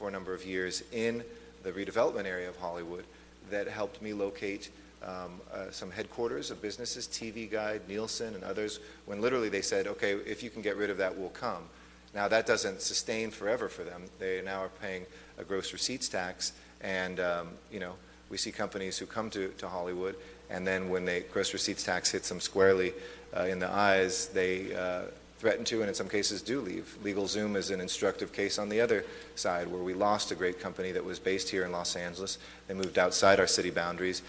for a number of years in the redevelopment area of Hollywood that helped me locate some headquarters of businesses, TV Guide, Nielsen, and others, when literally they said, okay, if you can get rid of that, we'll come. Now that doesn't sustain forever for them. They now are paying a gross receipts tax, and we see companies who come to Hollywood, and then when the gross receipts tax hits them squarely in the eyes, they threaten to, and in some cases do leave. LegalZoom is an instructive case on the other side, where we lost a great company that was based here in Los Angeles. They moved outside our city boundaries,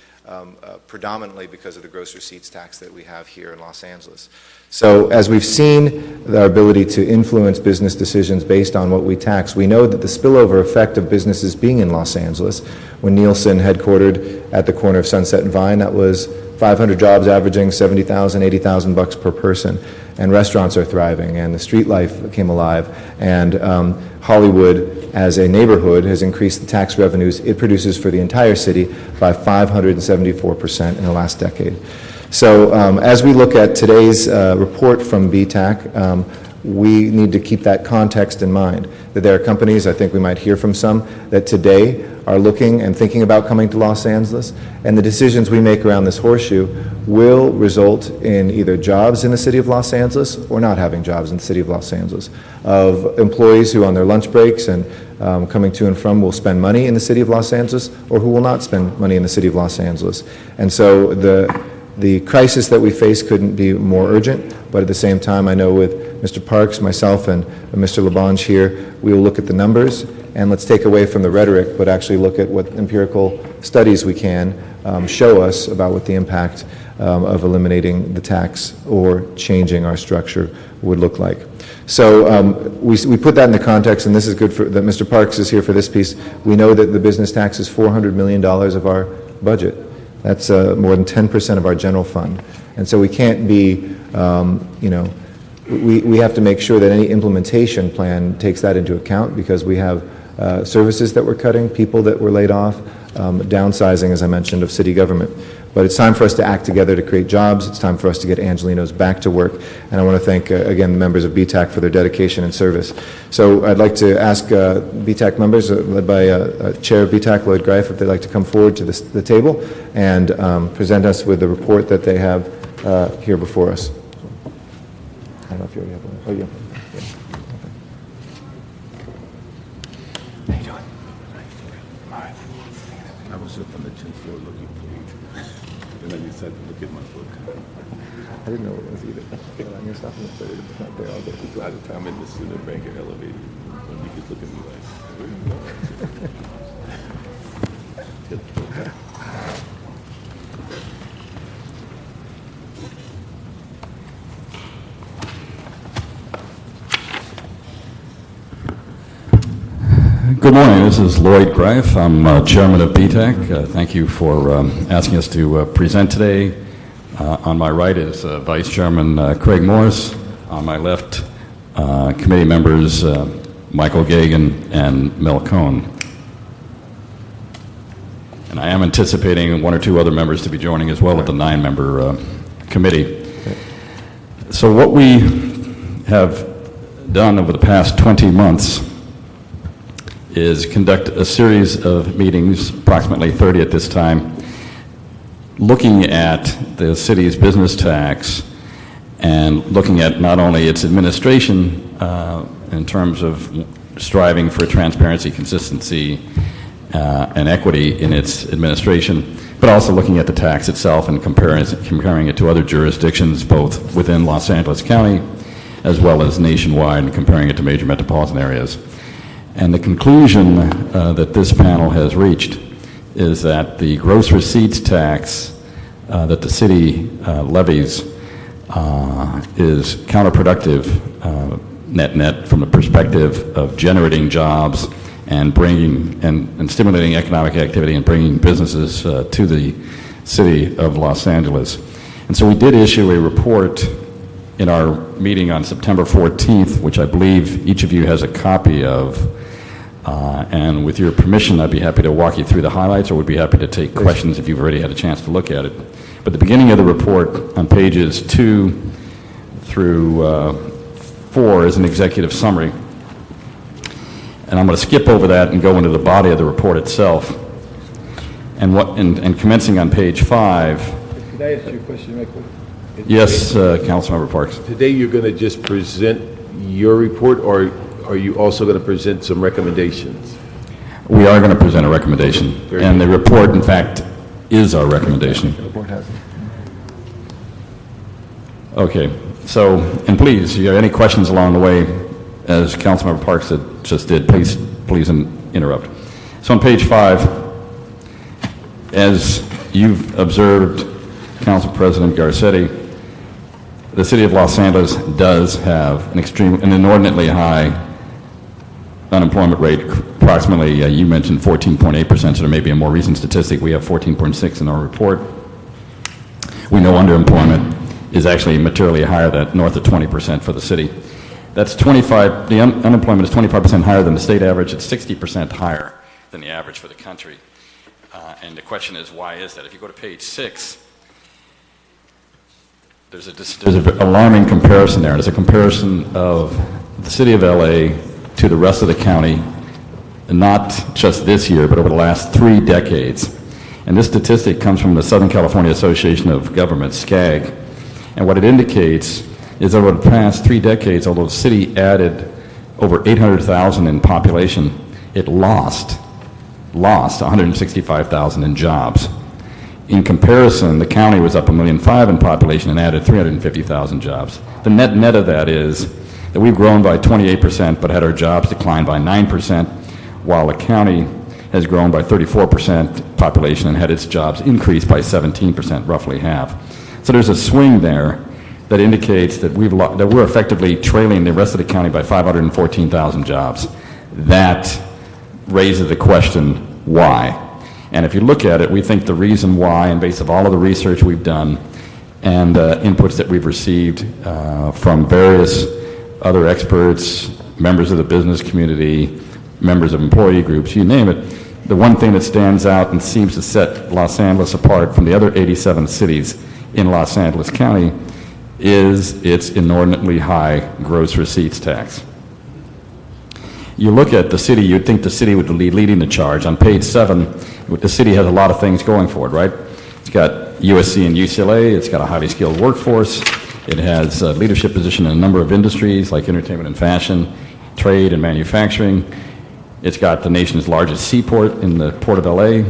predominantly because of the gross receipts tax that we have here in Los Angeles. So as we've seen our ability to influence business decisions based on what we tax, we know that the spillover effect of businesses being in Los Angeles, when Nielsen headquartered at the corner of Sunset and Vine, that was 500 jobs averaging $70,000, $80,000 per person, and restaurants are thriving, and the street life came alive, and Hollywood as a neighborhood has increased the tax revenues it produces for the entire city by 574% in the last decade. So as we look at today's report from BTAC, we need to keep that context in mind, that there are companies, I think we might hear from some, that today are looking and thinking about coming to Los Angeles, and the decisions we make around this horseshoe will result in either jobs in the city of Los Angeles or not having jobs in the city of Los Angeles, of employees who on their lunch breaks and coming to and from will spend money in the city of Los Angeles, or who will not spend money in the city of Los Angeles. And so the crisis that we face couldn't be more urgent, but at the same time, I know with Mr. Parks, myself, and Mr. Labange here, we will look at the numbers, and let's take away from the rhetoric, but actually look at what empirical studies we can show us about what the impact of eliminating the tax or changing our structure would look like. So we put that in the context, and this is good that Mr. Parks is here for this piece. We know that the business tax is $400 million of our budget. That's more than 10% of our general fund. And so we can't be, we have to make sure that any implementation plan takes that into account, because we have services that we're cutting, people that were laid off, downsizing, as I mentioned, of city government. But it's time for us to act together to create jobs. It's time for us to get Angelinos back to work. And I want to thank, again, the members of BTAC for their dedication and service. So I'd like to ask BTAC members, led by Chair of BTAC, Lloyd Greif, if they'd like to come forward to the table and present us with the report that they have here before us. I don't know if you already have one. Oh, yeah. How you doing? All right. I was up on the 10th floor looking for you. And then you said to look at my book. I didn't know what it was either. I'm going to stop in the third. It's not there. I'll get A lot of time in the student banker elevator when you could look at me like, where are you going? Good morning. This is Lloyd Greif. I'm chairman of BTAC. Thank you for asking us to present today. On my right is Vice Chairman Craig Morris. On my left, committee members Michael Gagan and Mel Cohn. And I am anticipating one or two other members to be joining as well at the 9-member committee. So what we have done over the past 20 months is conduct a series of meetings, approximately 30 at this time, looking at the city's business tax and looking at not only its administration in terms of striving for transparency, consistency, and equity in its administration, but also looking at the tax itself and comparing it to other jurisdictions, both within Los Angeles County as well as nationwide, and comparing it to major metropolitan areas. And the conclusion that this panel has reached is that the gross receipts tax that the city levies is counterproductive net from the perspective of generating jobs and bringing and stimulating economic activity and bringing businesses to the city of Los Angeles. And so we did issue a report in our meeting on September 14th, which I believe each of you has a copy of. And with your permission, I'd be happy to walk you through the highlights, or would be happy to take questions if you've already had a chance to look at it. But the beginning of the report on pages 2 through 4 is an executive summary. And I'm going to skip over that and go into the body of the report itself. And commencing on page 5. Could I ask you a question, Michael? Yes, Councilmember Parks. Today you're going to just present your report, or are you also going to present some recommendations? We are going to present a recommendation. Very And good. the report, in fact, is our recommendation. The report has it. Okay, so, and please, if you have any questions along the way, as Councilmember Parks just did, please interrupt. So on page 5, as you've observed, Council President Garcetti, the city of Los Angeles does have an inordinately high unemployment rate, approximately, you mentioned 14.8%, so there may be a more recent statistic. We have 14.6 in our report. We know underemployment is actually materially higher, that north of 20% for the city. That's 25, the unemployment is 25% higher than the state average. It's 60% higher than the average for the country. And the question is, why is that? If you go to page 6, there's an alarming comparison there. There's a comparison of the city of LA to the rest of the county, not just this year, but over the last 3 decades. And this statistic comes from the Southern California Association of Governments, SCAG. And what it indicates is over the past 3 decades, although the city added over 800,000 in population, it lost 165,000 in jobs. In comparison, the county was up 1.5 million in population and added 350,000 jobs. The net of that is that we've grown by 28%, but had our jobs decline by 9%, while the county has grown by 34% population and had its jobs increase by 17%, roughly half. So there's a swing there that indicates that we're effectively trailing the rest of the county by 514,000 jobs. That raises the question, why? And if you look at it, we think the reason why, and based on all of the research we've done and inputs that we've received from various other experts, members of the business community, members of employee groups, you name it, the one thing that stands out and seems to set Los Angeles apart from the other 87 cities in Los Angeles County is its inordinately high gross receipts tax. You look at the city, you'd think the city would be leading the charge. On page 7, the city has a lot of things going for it, right? It's got USC and UCLA, it's got a highly skilled workforce, it has a leadership position in a number of industries like entertainment and fashion, trade and manufacturing. It's got the nation's largest seaport in the Port of LA,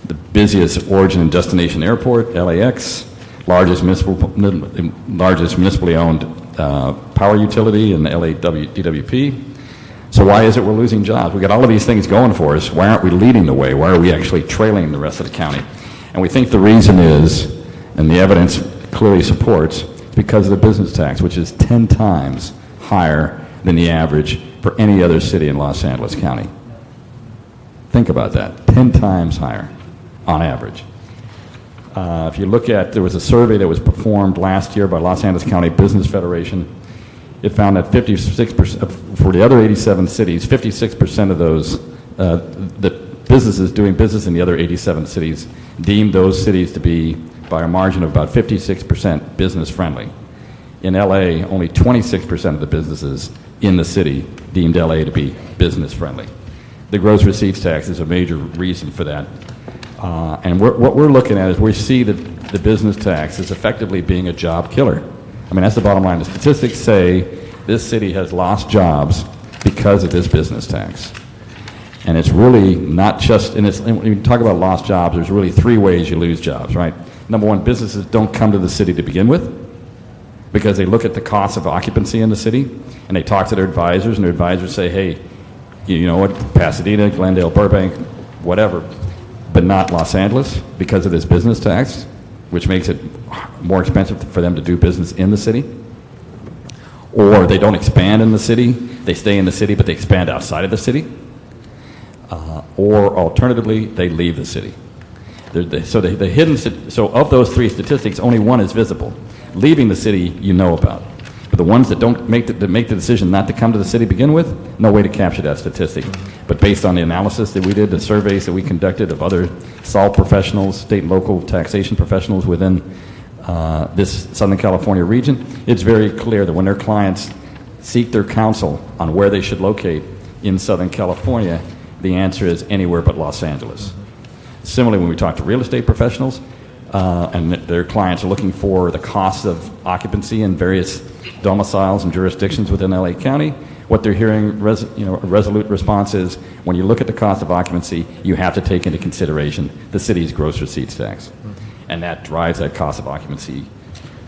the busiest origin and destination airport, LAX, largest municipally owned power utility in the LA DWP. So why is it we're losing jobs? We've got all of these things going for us. Why aren't we leading the way? Why are we actually trailing the rest of the county? And we think the reason is, and the evidence clearly supports, because of the business tax, which is 10 times higher than the average for any other city in Los Angeles County. Think about that, 10 times higher on average. If you look at, there was a survey that was performed last year by Los Angeles County Business Federation. It found that 56%, for the other 87 cities, 56% of those, the businesses doing business in the other 87 cities deemed those cities to be, by a margin of about 56%, business friendly. In LA, only 26% of the businesses in the city deemed LA to be business friendly. The gross receipts tax is a major reason for that. And what we're looking at is we see that the business tax is effectively being a job killer. I mean, that's the bottom line. The statistics say this city has lost jobs because of this business tax. And it's really not just, and when you talk about lost jobs, there's really 3 ways you lose jobs, right? Number 1, businesses don't come to the city to begin with because they look at the cost of occupancy in the city and they talk to their advisors, and their advisors say, hey, you know what, Pasadena, Glendale, Burbank, whatever, but not Los Angeles because of this business tax, which makes it more expensive for them to do business in the city. Or they don't expand in the city, they stay in the city, but they expand outside of the city. Or alternatively, they leave the city. So of those 3 statistics, only one is visible. Leaving the city, you know about. But the ones that don't make the decision not to come to the city to begin with, no way to capture that statistic. But based on the analysis that we did, the surveys that we conducted of other SALT professionals, state and local taxation professionals within this Southern California region, it's very clear that when their clients seek their counsel on where they should locate, in Southern California, the answer is anywhere but Los Angeles. Similarly, when we talk to real estate professionals, and their clients are looking for the cost of occupancy in various domiciles and jurisdictions within LA County, what they're hearing, a resolute response is, when you look at the cost of occupancy, you have to take into consideration the city's gross receipts tax. And that drives that cost of occupancy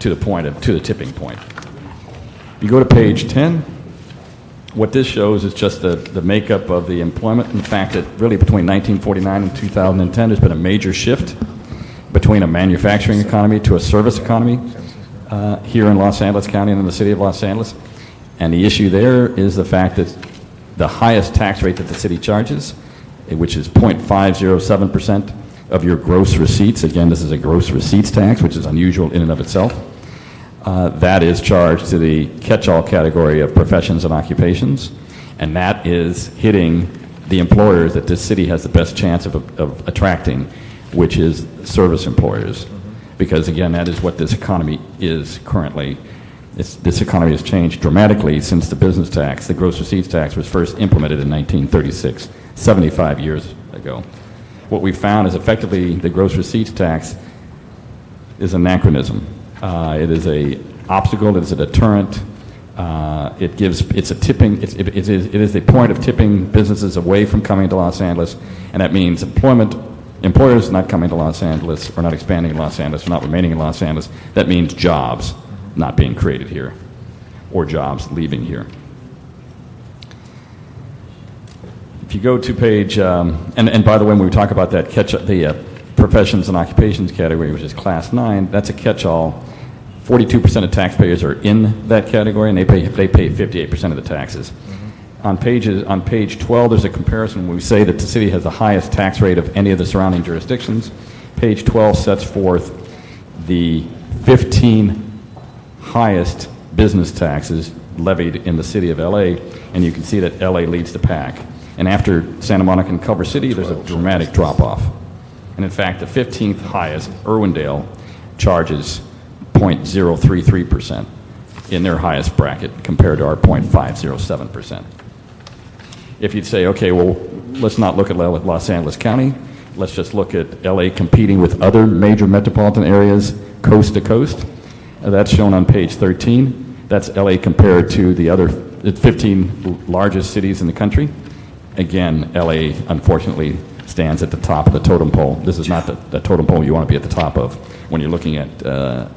to the tipping point. You go to page 10, what this shows is just the makeup of the employment, and the fact that really between 1949 and 2010, there's been a major shift between a manufacturing economy to a service economy here in Los Angeles County and in the city of Los Angeles. And the issue there is the fact that the highest tax rate that the city charges, which is 0.507% of your gross receipts, again, this is a gross receipts tax, which is unusual in and of itself, that is charged to the catch-all category of professions and occupations, and that is hitting the employers that this city has the best chance of attracting, which is service employers. Because, again, that is what this economy is currently. This economy has changed dramatically since the business tax, the gross receipts tax, was first implemented in 1936, 75 years ago. What we found is effectively the gross receipts tax is anachronism. It is an obstacle. It is a deterrent. It is the point of tipping businesses away from coming to Los Angeles, and that means employers not coming to Los Angeles, or not expanding in Los Angeles, or not remaining in Los Angeles. That means jobs not being created here, or jobs leaving here. If you go to page, and by the way, when we talk about that the professions and occupations category, which is class 9, that's a catch-all. 42% of taxpayers are in that category, and they pay 58% of the taxes. On page 12, there's a comparison when we say that the city has the highest tax rate of any of the surrounding jurisdictions. Page 12 sets forth the 15 highest business taxes levied in the city of LA, and you can see that LA leads the pack. And after Santa Monica and Culver City, there's a dramatic drop-off. And in fact, the 15th highest, Irwindale, charges 0.033% in their highest bracket compared to our 0.507%. If you'd say, okay, well, let's not look at Los Angeles County, let's just look at LA competing with other major metropolitan areas coast to coast. That's shown on page 13. That's LA compared to the other 15 largest cities in the country. Again, LA, unfortunately, stands at the top of the totem pole. This is not the totem pole you want to be at the top of when you're looking at the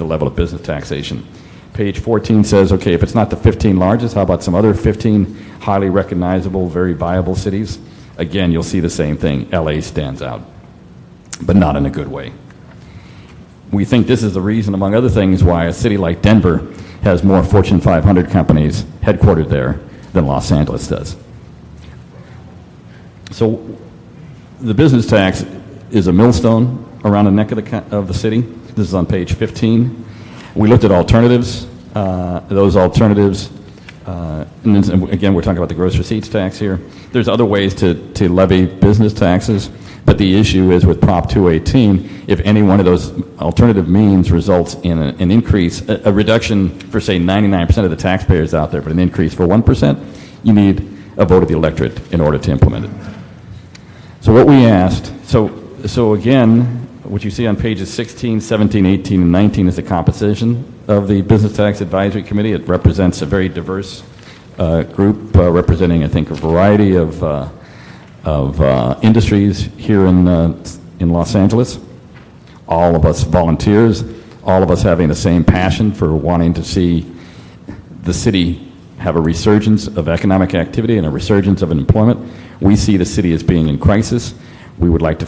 level of business taxation. Page 14 says, okay, if it's not the 15 largest, how about some other 15 highly recognizable, very viable cities? Again, you'll see the same thing. LA stands out, but not in a good way. We think this is the reason, among other things, why a city like Denver has more Fortune 500 companies headquartered there than Los Angeles does. So the business tax is a millstone around the neck of the city. This is on page 15. We looked at alternatives. Those alternatives, and again, we're talking about the gross receipts tax here. There's other ways to levy business taxes, but the issue is with Prop 218, if any one of those alternative means results in an increase, a reduction for, say, 99% of the taxpayers out there, but an increase for 1%, you need a vote of the electorate in order to implement it. So what we asked, so again, what you see on pages 16, 17, 18, and 19 is the composition of the Business Tax Advisory Committee. It represents a very diverse group representing, I think, a variety of industries here in Los Angeles. All of us volunteers, all of us having the same passion for wanting to see the city have a resurgence of economic activity and a resurgence of employment. We see the city as being in crisis. We would like to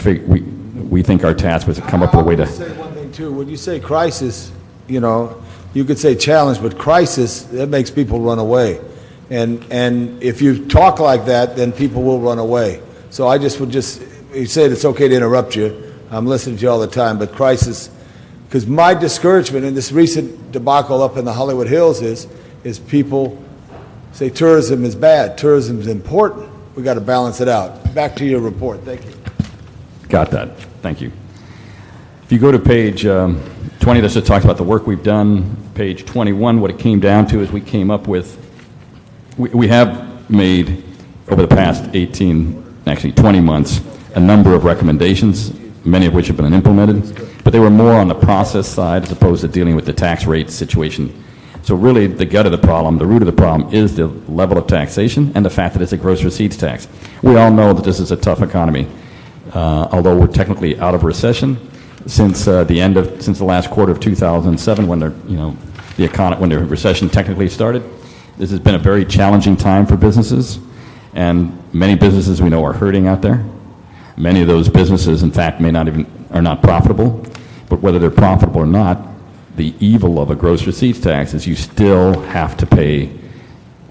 we think our task was to come up with a way to... I would say one thing, too. When you say crisis, you could say challenge, but crisis, that makes people run away. And if you talk like that, then people will run away. So I just would you said it's okay to interrupt you. I'm listening to you all the time, but crisis, because my discouragement in this recent debacle up in the Hollywood Hills is people say tourism is bad. Tourism is important. We got to balance it out. Back to your report. Thank you. Got that. Thank you. If you go to page 20, this just talks about the work we've done. Page 21, what it came down to is we came up with, we have made over the past 20 months, a number of recommendations, many of which have been implemented, but they were more on the process side as opposed to dealing with the tax rate situation. So really, the gut of the problem, the root of the problem, is the level of taxation and the fact that it's a gross receipts tax. We all know that this is a tough economy. Although we're technically out of recession since the last quarter of 2007, when when the recession technically started. This has been a very challenging time for businesses, and many businesses we know are hurting out there. Many of those businesses, in fact, are not profitable. But whether they're profitable or not, the evil of a gross receipts tax is you still have to pay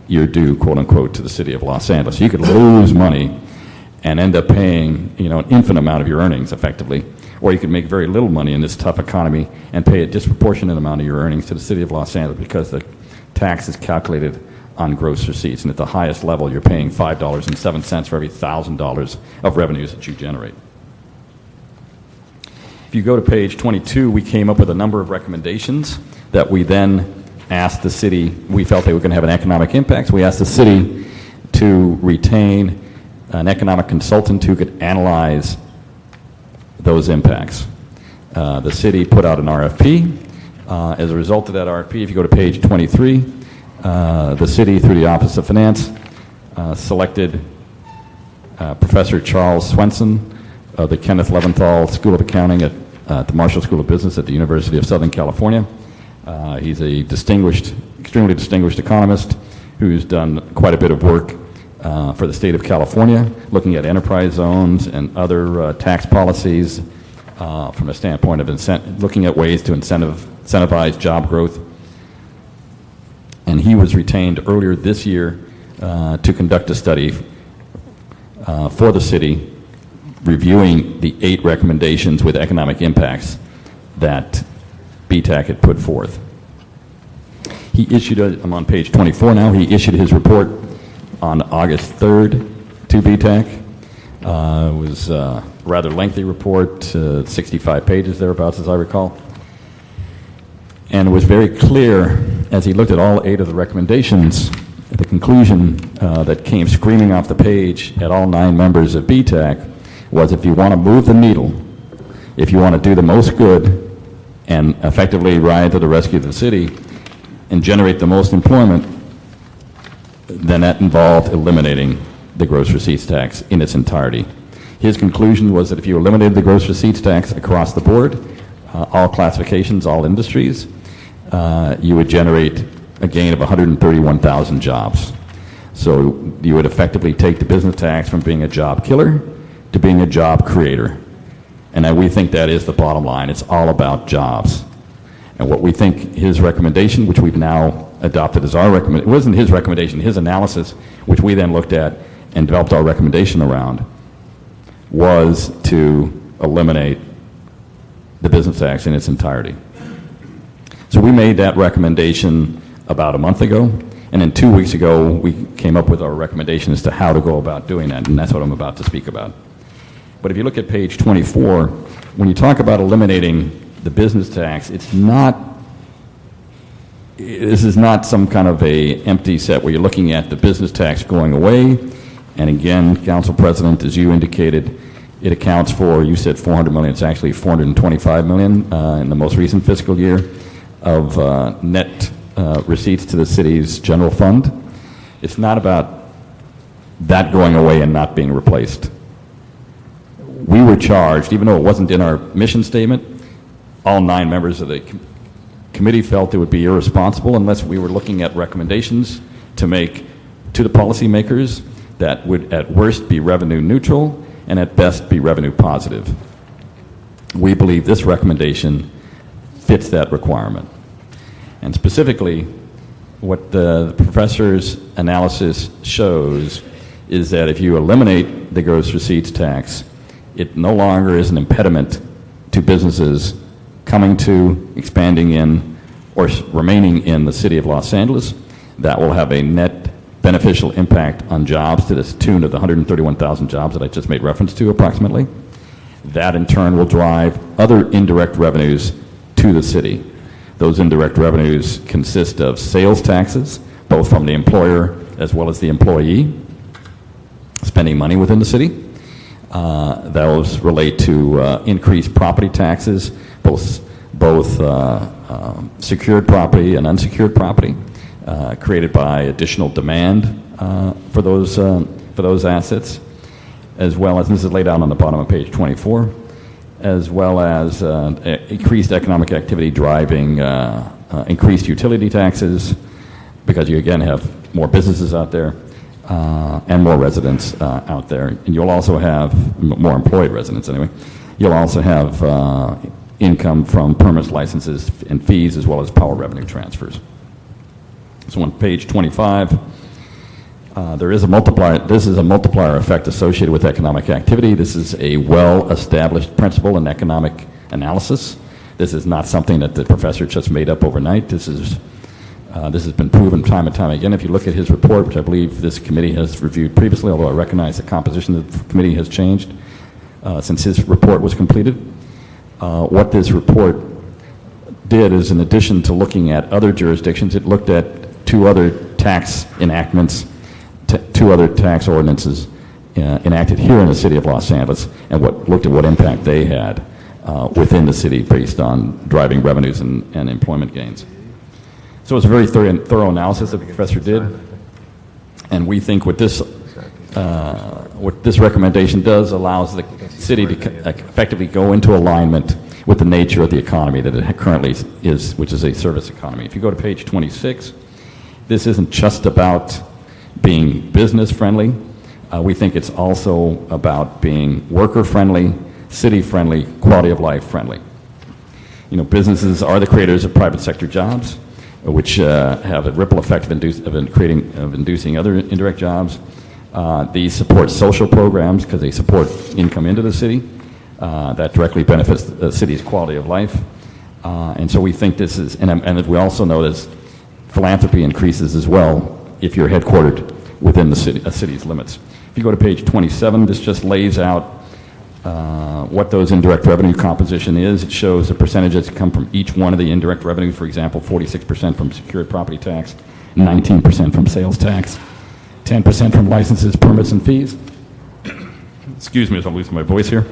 your due, quote unquote, to the city of Los Angeles. You could lose money and end up paying, an infinite amount of your earnings effectively, or you could make very little money in this tough economy and pay a disproportionate amount of your earnings to the city of Los Angeles because the tax is calculated on gross receipts, and at the highest level you're paying $5.07 for every $1,000 of revenues that you generate. If you go to page 22, we came up with a number of recommendations that we then asked the city. We felt they were going to have an economic impact, so we asked the city to retain an economic consultant who could analyze those impacts. The city put out an RFP. As a result of that RFP, if you go to page 23, the city, through the Office of Finance, selected Professor Charles Swenson of the Kenneth Leventhal School of Accounting at the Marshall School of Business at the University of Southern California. He's a extremely distinguished economist who's done quite a bit of work for the state of California, looking at enterprise zones and other tax policies from a standpoint of looking at ways to incentivize job growth. And he was retained earlier this year to conduct a study for the city, reviewing the 8 recommendations with economic impacts that BTAC had put forth. He issued, I'm on page 24 now, he issued his report on August 3rd to BTAC. It was a rather lengthy report, 65 pages thereabouts, as I recall. And it was very clear, as he looked at all 8 of the recommendations, the conclusion that came screaming off the page at all 9 members of BTAC was, if you want to move the needle, if you want to do the most good and effectively ride to the rescue of the city and generate the most employment, then that involved eliminating the gross receipts tax in its entirety. His conclusion was that if you eliminated the gross receipts tax across the board, all classifications, all industries, you would generate a gain of 131,000 jobs. So you would effectively take the business tax from being a job killer to being a job creator. And we think that is the bottom line. It's all about jobs. And what we think his recommendation, which we've now adopted as our recommendation, it wasn't his recommendation, his analysis, which we then looked at and developed our recommendation around, was to eliminate the business tax in its entirety. So we made that recommendation about a month ago, and then 2 weeks ago we came up with our recommendation as to how to go about doing that, and that's what I'm about to speak about. But if you look at page 24, when you talk about eliminating the business tax, this is not some kind of a empty set where you're looking at the business tax going away. And again, Council President, as you indicated, it accounts for, you said 400 million, it's actually 425 million in the most recent fiscal year of net receipts to the city's general fund. It's not about that going away and not being replaced. We were charged, even though it wasn't in our mission statement, all 9 members of the committee felt it would be irresponsible unless we were looking at recommendations to make to the policymakers that would at worst be revenue neutral and at best be revenue positive. We believe this recommendation fits that requirement. And specifically, what the professor's analysis shows is that if you eliminate the gross receipts tax, it no longer is an impediment to businesses coming to, expanding in, or remaining in the city of Los Angeles. That will have a net beneficial impact on jobs to the tune of the 131,000 jobs that I just made reference to approximately. That in turn will drive other indirect revenues to the city. Those indirect revenues consist of sales taxes, both from the employer as well as the employee. spending money within the city. Those relate to increased property taxes, both secured property and unsecured property, created by additional demand for those assets, as well as, this is laid out on the bottom of page 24, as well as increased economic activity driving increased utility taxes, because you again have more businesses out there and more residents out there. And you'll also have more employed residents anyway. You'll also have income from permits, licenses, and fees, as well as power revenue transfers. So on page 25, there is a multiplier. This is a multiplier effect associated with economic activity. This is a well-established principle in economic analysis. This is not something that the professor just made up overnight. This has been proven time and time again. If you look at his report, which I believe this committee has reviewed previously, although I recognize the composition of the committee has changed since his report was completed. What this report did is, in addition to looking at other jurisdictions, it looked at two other tax enactments, two other tax ordinances enacted here in the city of Los Angeles, and looked at what impact they had within the city based on driving revenues and employment gains. So it's a very thorough analysis that the professor did, and we think what this recommendation does allows the city to effectively go into alignment with the nature of the economy that it currently is, which is a service economy. If you go to page 26, this isn't just about being business-friendly. We think it's also about being worker-friendly, city-friendly, quality-of-life-friendly. You know, businesses are the creators of private sector jobs, which have a ripple effect of inducing other indirect jobs. These support social programs because they support income into the city. That directly benefits the city's quality of life. And so we think this is, and we also know that philanthropy increases as well if you're headquartered within the city, a city's limits. If you go to page 27, this just lays out what those indirect revenue composition is. It shows the percentages that come from each one of the indirect revenues. For example, 46% from secured property tax, 19% from sales tax, 10% from licenses, permits, and fees. Excuse me as I'm losing my voice here.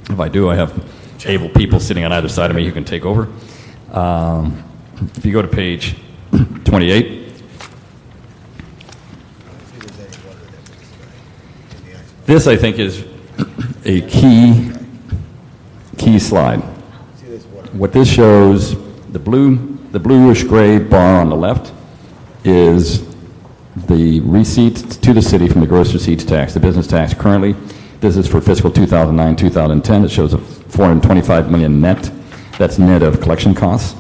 If I do, I have able people sitting on either side of me who can take over. If you go to page 28, this, I think, is a key slide. What this shows, the bluish gray bar on the left is the receipts to the city from the gross receipts tax, the business tax currently. This is for fiscal 2009-2010. It shows a $425 million net. That's net of collection costs.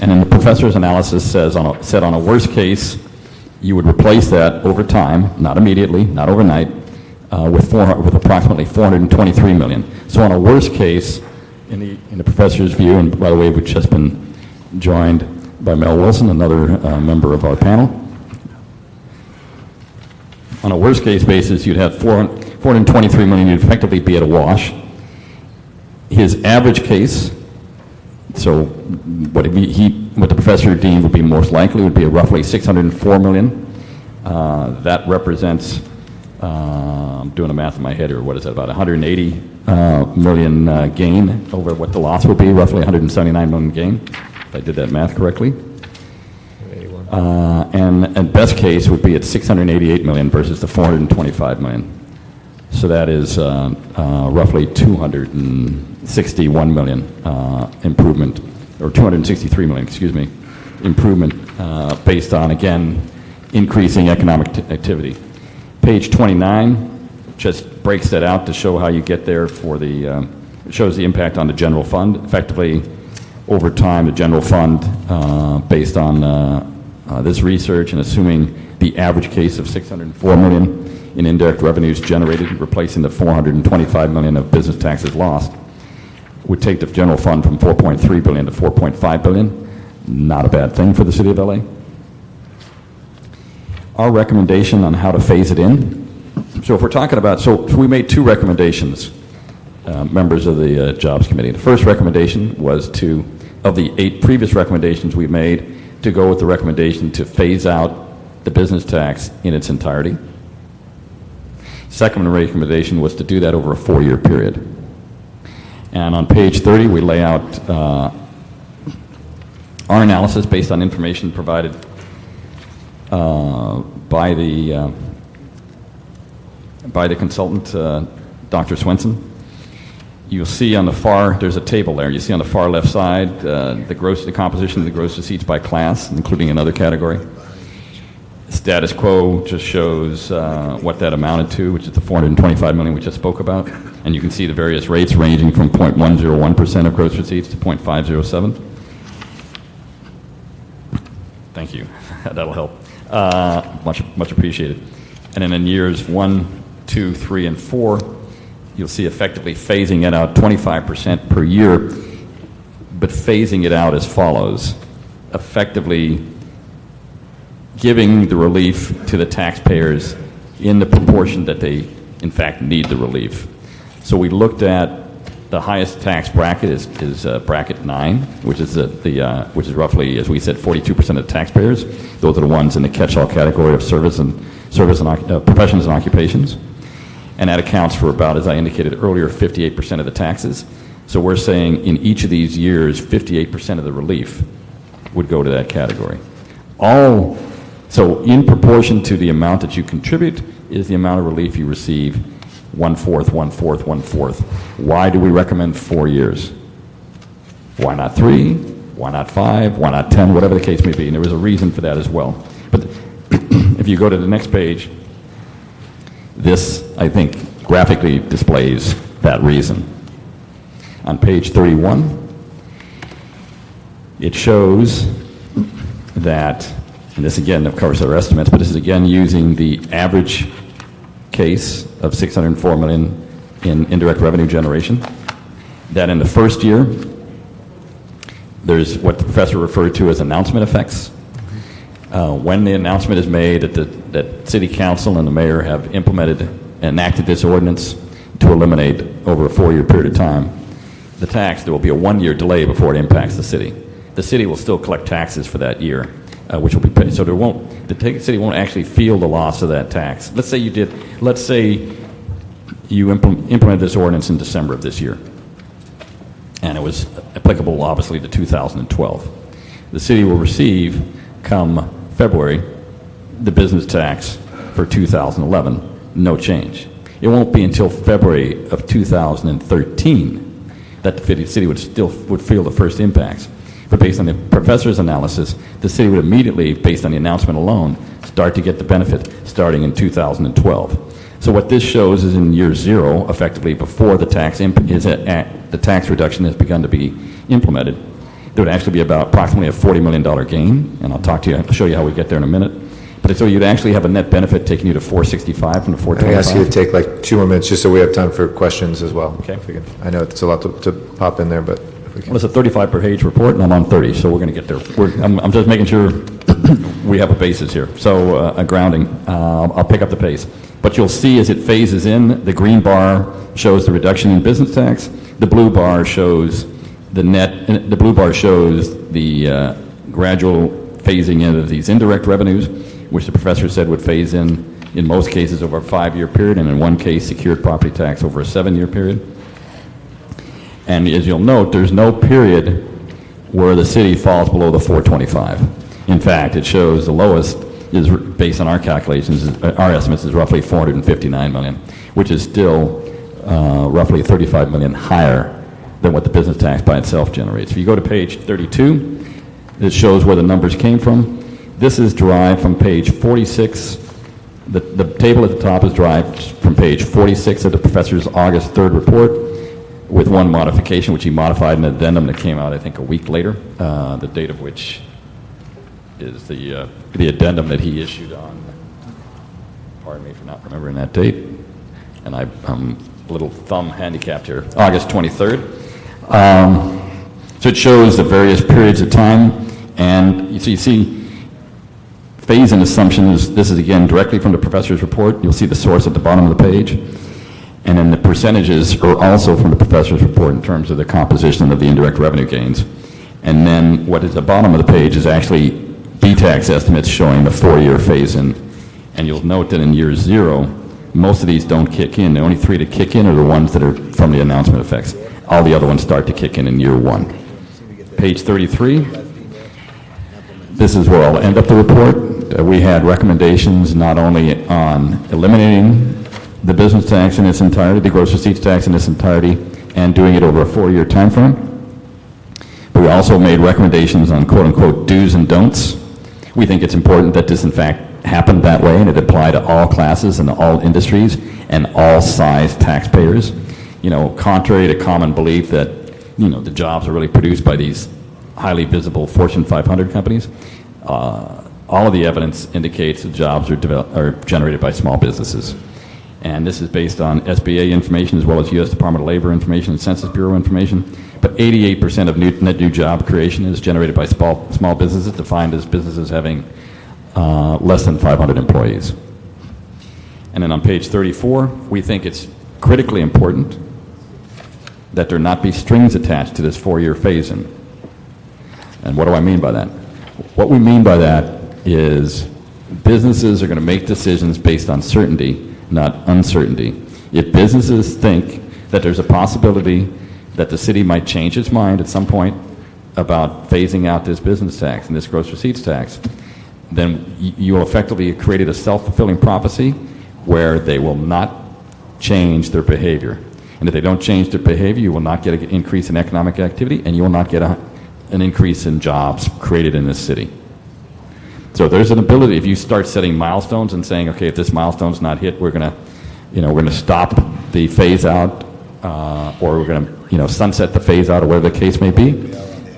And then the professor's analysis said on a worst case, you would replace that over time, not immediately, not overnight, with approximately $423 million. So on a worst case, in the professor's view, and by the way, we've just been joined by Mel Wilson, another member of our panel. On a worst case basis, you'd have $423 million. You'd effectively be at a wash. His average case, so what the professor deemed would be most likely would be roughly $604 million. That represents, I'm doing the math in my head here, what is that, about $180 million gain over what the loss would be, roughly $179 million gain, if I did that math correctly. And best case would be at $688 million versus the $425 million. So that is roughly $261 million improvement, or $263 million, excuse me, improvement based on, again, increasing economic activity. Page 29 just breaks that out to show how you get there for it shows the impact on the general fund. Effectively, over time, the general fund, based on this research and assuming the average case of $604 million in indirect revenues generated, replacing the $425 million of business taxes lost, would take the general fund from $4.3 billion to $4.5 billion. Not a bad thing for the city of LA. Our recommendation on how to phase it in. So if we're talking about, so we made two recommendations, members of the Jobs Committee. The first recommendation was of the 8 previous recommendations we made, to go with the recommendation to phase out the business tax in its entirety. Second recommendation was to do that over a 4-year period. And on page 30, we lay out our analysis based on information provided by the consultant, Dr. Swenson. You'll see on the far, there's a table there. You see on the far left side the composition of the gross receipts by class, including another category. Status quo just shows what that amounted to, which is the $425 million we just spoke about. And you can see the various rates ranging from 0.101% of gross receipts to 0.507. Thank you. That'll help. Much appreciated. And then in years 1, 2, 3, and 4, you'll see effectively phasing it out 25% per year, but phasing it out as follows. Effectively giving the relief to the taxpayers in the proportion that they, in fact, need the relief. So we looked at the highest tax bracket is bracket 9, which is which is roughly, as we said, 42% of the taxpayers. Those are the ones in the catch-all category of professions and occupations, and that accounts for about, as I indicated earlier, 58% of the taxes. So we're saying in each of these years, 58% of the relief would go to that category. So in proportion to the amount that you contribute is the amount of relief you receive. 1/4, 1/4, 1/4. Why do we recommend 4 years? Why not 3? Why not 5? Why not 10? Whatever the case may be. And there was a reason for that as well. But if you go to the next page, this, I think, graphically displays that reason. On page 31, it shows that, and this again, of course, are estimates, but this is again using the average case of $604 million in indirect revenue generation, that in the first year, there's what the professor referred to as announcement effects. When the announcement is made that City Council and the mayor have enacted this ordinance to eliminate over a 4-year period of time the tax, there will be a 1-year delay before it impacts the city. The city will still collect taxes for that year, which will be paid. So the city won't actually feel the loss of that tax. Let's say you implemented this ordinance in December of this year, and it was applicable, obviously, to 2012. The city will receive, come February, the business tax for 2011, no change. It won't be until February of 2013 that the city would feel the first impacts. But based on the professor's analysis, the city would immediately, based on the announcement alone, start to get the benefit starting in 2012. So what this shows is in year 0, effectively before the tax reduction has begun to be implemented, there would actually be about approximately a $40 million gain, and I'll show you how we get there in a minute. But so you'd actually have a net benefit taking you to 465 from the 425. I ask you to take like 2 more minutes just so we have time for questions as well. Okay. I know it's a lot to pop in there, but if we can. Well, it's a 35 per page report, and I'm on 30, so we're going to get there. I'm just making sure we have a basis here. So a grounding. I'll pick up the pace. But you'll see as it phases in, the green bar shows the reduction in business tax. The blue bar shows the net. The blue bar shows the gradual phasing in of these indirect revenues, which the professor said would phase in most cases over a 5-year period, and in one case, secured property tax over a 7-year period. And as you'll note, there's no period where the city falls below the 425. In fact, it shows the lowest is, based on our calculations, our estimates, is roughly $459 million, which is still roughly $35 million higher than what the business tax by itself generates. If you go to page 32, it shows where the numbers came from. This is derived from page 46. The table at the top is derived from page 46 of the professor's August 3rd report, with one modification, which he modified in an addendum that came out, I think, a week later, the date of which is the addendum that he issued on, pardon me for not remembering that date, and I'm a little thumb handicapped here, August 23rd. So it shows the various periods of time, and you see phase-in assumptions. This is, again, directly from the professor's report. You'll see the source at the bottom of the page. And then the percentages are also from the professor's report in terms of the composition of the indirect revenue gains. And then what is at the bottom of the page is actually B-tax estimates showing the 4-year phase-in. And you'll note that in year 0, most of these don't kick in. The only 3 to kick in are the ones that are from the announcement effects. All the other ones start to kick in year 1. Page 33. This is where I'll end up the report. We had recommendations not only on eliminating the business tax in its entirety, the gross receipts tax in its entirety, and doing it over a 4-year time frame. But we also made recommendations on quote-unquote do's and don'ts. We think it's important that this, in fact, happened that way, and it applied to all classes and all industries and all size taxpayers. You know, contrary to common belief that, you know, the jobs are really produced by these highly visible Fortune 500 companies, all of the evidence indicates that jobs are generated by small businesses. And this is based on SBA information as well as U.S. Department of Labor information and Census Bureau information. But 88% of net new job creation is generated by small businesses, defined as businesses having less than 500 employees. And then on page 34, we think it's critically important that there not be strings attached to this 4-year phase-in. And what do I mean by that? What we mean by that is businesses are going to make decisions based on certainty, not uncertainty. If businesses think that there's a possibility that the city might change its mind at some point about phasing out this business tax and this gross receipts tax, then you effectively created a self-fulfilling prophecy where they will not change their behavior. And if they don't change their behavior, you will not get an increase in economic activity, and you will not get an increase in jobs created in this city. So there's an ability, if you start setting milestones and saying, okay, if this milestone's not hit, we're going to stop the phase out, or we're going to sunset the phase out, or whatever the case may be.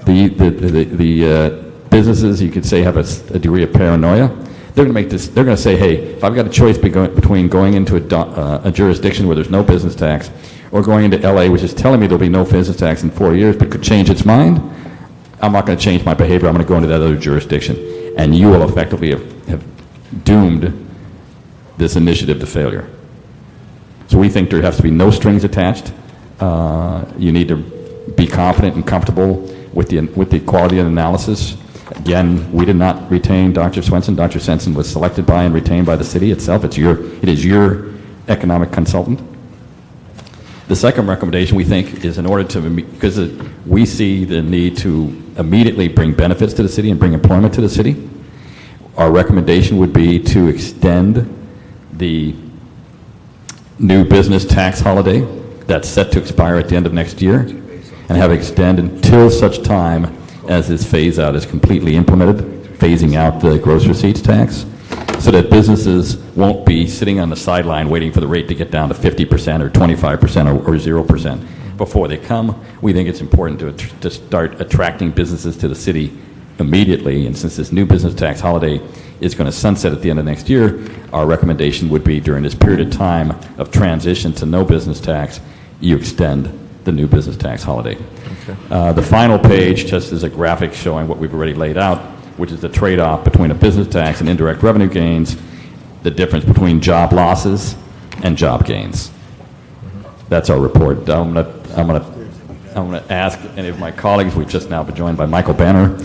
The businesses, you could say, have a degree of paranoia. They're going to make this. They're going to say, hey, if I've got a choice between going into a jurisdiction where there's no business tax, or going into LA, which is telling me there'll be no business tax in 4 years, but could change its mind, I'm not going to change my behavior. I'm going to go into that other jurisdiction. And you will effectively have doomed this initiative to failure. So we think there has to be no strings attached. You need to be confident and comfortable with the quality of analysis. Again, we did not retain Dr. Swenson. Dr. Swenson was selected by and retained by the city itself. It is your economic consultant. The second recommendation, we think, is in order to, because we see the need to immediately bring benefits to the city and bring employment to the city, our recommendation would be to extend the new business tax holiday that's set to expire at the end of next year, and have it extend until such time as this phase out is completely implemented, phasing out the gross receipts tax, so that businesses won't be sitting on the sideline waiting for the rate to get down to 50% or 25% or 0% before they come. We think it's important to start attracting businesses to the city immediately, and since this new business tax holiday is going to sunset at the end of next year, our recommendation would be during this period of time of transition to no business tax, you extend the new business tax holiday. Okay. The final page just is a graphic showing what we've already laid out, which is the trade-off between a business tax and indirect revenue gains, the difference between job losses and job gains. That's our report. I'm going to ask any of my colleagues. We've just now been joined by Michael Banner.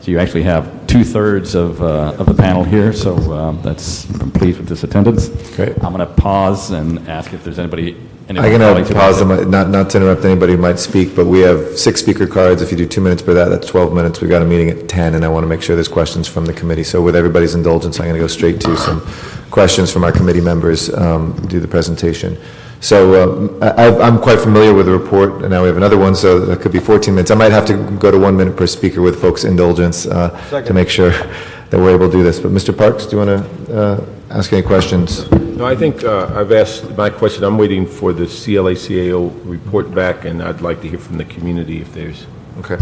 So you actually have 2/3 of the panel here. So I'm pleased with this attendance. Great. I'm going to pause and ask if there's anybody. I'm going to pause them, not to interrupt anybody who might speak, but we have 6 speaker cards. If you do 2 minutes per that's 12 minutes. We've got a meeting at 10, and I want to make sure there's questions from the committee. So with everybody's indulgence, I'm going to go straight to some questions from our committee members, do the presentation. So I'm quite familiar with the report, and now we have another one, so that could be 14 minutes. I might have to go to 1 minute per speaker with folks' indulgence to make sure that we're able to do this. But Mr. Parks, do you want to ask any questions? No, I think I've asked my question. I'm waiting for the CLA-CAO report back, and I'd like to hear from the community if there's... Okay.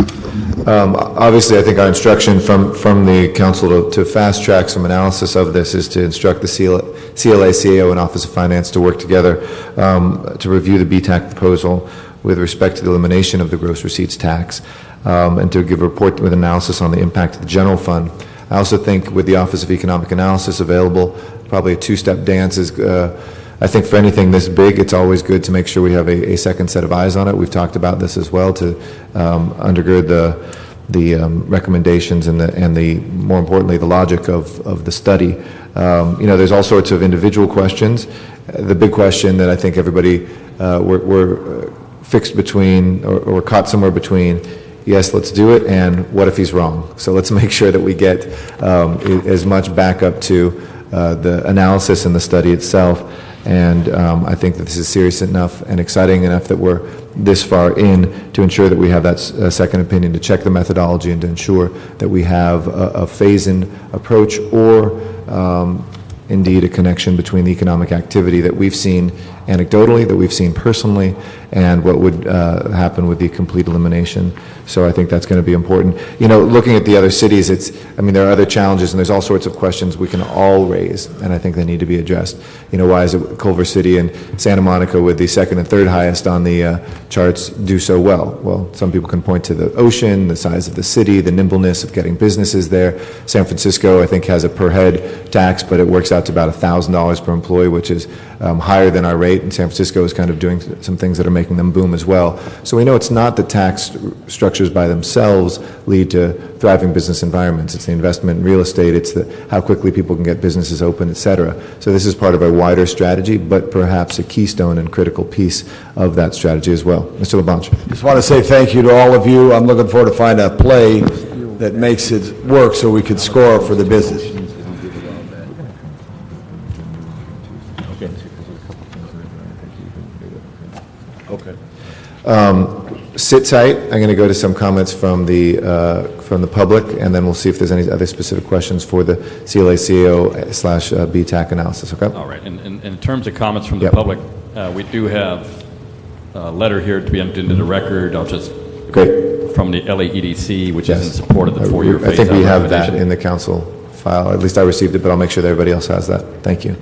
Obviously, I think our instruction from the council to fast track some analysis of this is to instruct the CLA, CAO, and Office of Finance to work together to review the BTAC proposal with respect to the elimination of the gross receipts tax, and to give a report with analysis on the impact of the general fund. I also think with the Office of Economic Analysis available, probably a 2-step dance is I think for anything this big, it's always good to make sure we have a second set of eyes on it. We've talked about this as well to undergird recommendations and the more importantly the logic of the study. There's all sorts of individual questions. The big question that I think everybody we're fixed between or caught somewhere between. Yes, let's do it, and what if he's wrong? So let's make sure that we get as much backup to the analysis and the study itself. And I think that this is serious enough and exciting enough that we're this far in to ensure that we have that second opinion, to check the methodology and to ensure that we have a phase-in approach or indeed a connection between the economic activity that we've seen anecdotally, that we've seen personally, and what would happen with the complete elimination. So I think that's going to be important. Looking at the other cities, there are other challenges, and there's all sorts of questions we can all raise, and I think they need to be addressed. Why is it Culver City and Santa Monica with the second and third highest on the charts do so well? Well, some people can point to the ocean, the size of the city, the nimbleness of getting businesses there. San Francisco, I think, has a per head tax, but it works out to about $1,000 per employee, which is higher than our rate, and San Francisco is kind of doing some things that are making them boom as well. So we know it's not the tax structures by themselves lead to thriving business environments. It's the investment in real estate, it's how quickly people can get businesses open, et cetera. So this is part of a wider strategy, but perhaps a keystone and critical piece of that strategy as well. Mr. LaBanche. Just want to say thank you to all of you. I'm looking forward to find a play that makes it work so we could score for the business. Sit tight. I'm going to go to some comments from the public, and then we'll see if there's any other specific questions for the CLA/BTAC analysis. Okay. All right. And in terms of comments from the public, we do have a letter here to be entered into the record. I'll just from the LAEDC, which is in support of the 4-year phase-out. I think we have that in the council file. At least I received it, but I'll make sure that everybody else has that. Thank you.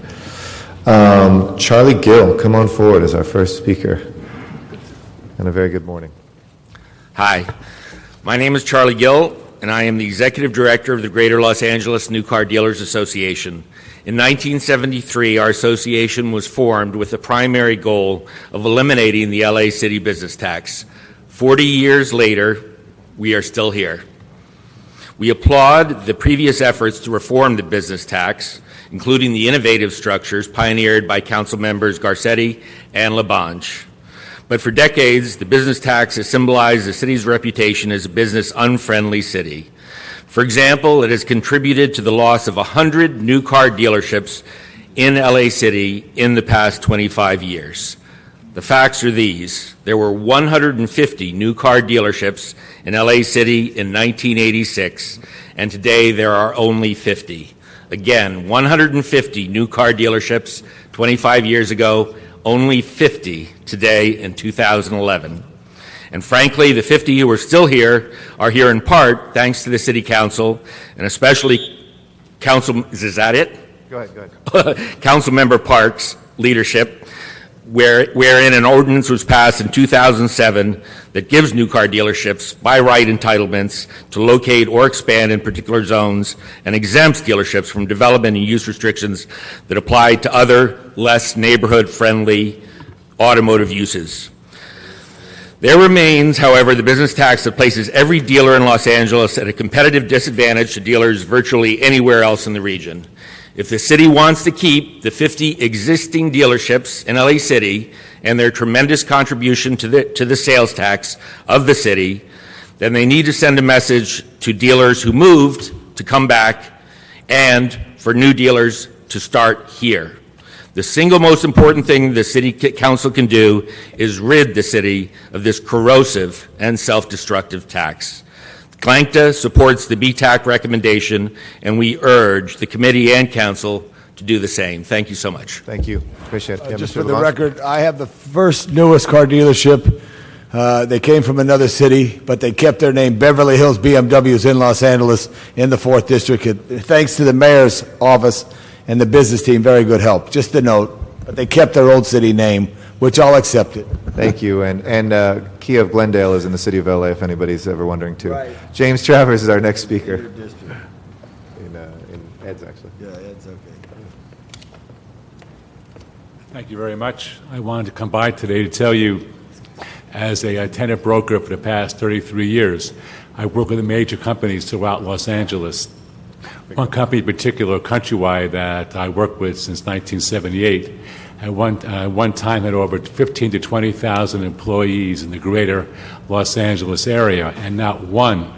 Charlie Gill, come on forward as our first speaker. And a very good morning. Hi, my name is Charlie Gill, and I am the Executive Director of the Greater Los Angeles New Car Dealers Association. In 1973, our association was formed with the primary goal of eliminating the LA City business tax. 40 years later, we are still here. We applaud the previous efforts to reform the business tax, including the innovative structures pioneered by Council members Garcetti and LaBanche. But for decades, the business tax has symbolized the city's reputation as a business-unfriendly city. For example, it has contributed to the loss of 100 new car dealerships in LA City in the past 25 years. The facts are these. There were 150 new car dealerships in LA City in 1986, and today there are only 50. Again, 150 new car dealerships 25 years ago, only 50 today in 2011. And frankly, the 50 who are still here are here in part thanks to the City Council, and especially is that it? Go ahead. Councilmember Park's leadership, wherein an ordinance was passed in 2007 that gives new car dealerships by right entitlements to locate or expand in particular zones and exempts dealerships from development and use restrictions that apply to other less neighborhood-friendly automotive uses. There remains, however, the business tax that places every dealer in Los Angeles at a competitive disadvantage to dealers virtually anywhere else in the region. If the city wants to keep the 50 existing dealerships in LA City and their tremendous contribution to the sales tax of the city, then they need to send a message to dealers who moved to come back and for new dealers to start here. The single most important thing the City Council can do is rid the city of this corrosive and self-destructive tax. CLANCTA supports the BTAC recommendation, and we urge the committee and council to do the same. Thank you so much. Thank you. Appreciate it. Just for the record, I have the first newest car dealership. They came from another city, but they kept their name Beverly Hills BMWs in Los Angeles in the 4th District. Thanks to the mayor's office and the business team, very good help. Just a note, but they kept their old city name, which I'll accept it. Thank you. And Kia of Glendale is in the city of LA, if anybody's ever wondering, too. Right. James Travers is our next speaker. In Ed's, actually. Yeah, Ed's okay. Thank you very much. I wanted to come by today to tell you as a tenant broker for the past 33 years. I work with major companies throughout Los Angeles. One company in particular, Countrywide, that I worked with since 1978, at one time had over 15 to 20,000 employees in the greater Los Angeles area, and not one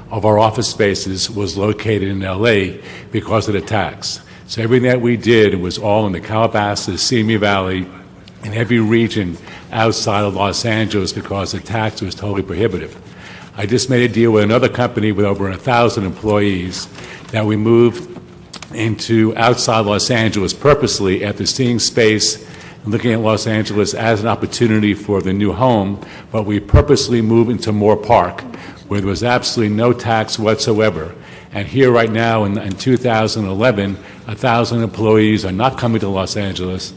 of our office spaces was located in LA because of the tax. So everything that we did was all in the Calabasas, Simi Valley, and every region outside of Los Angeles because the tax was totally prohibitive. I just made a deal with another company with over 1,000 employees that we moved into outside Los Angeles purposely after seeing space and looking at Los Angeles as an opportunity for the new home, but we purposely moved into Moore Park, where there was absolutely no tax whatsoever. And here right now in 2011, 1,000 employees are not coming to Los Angeles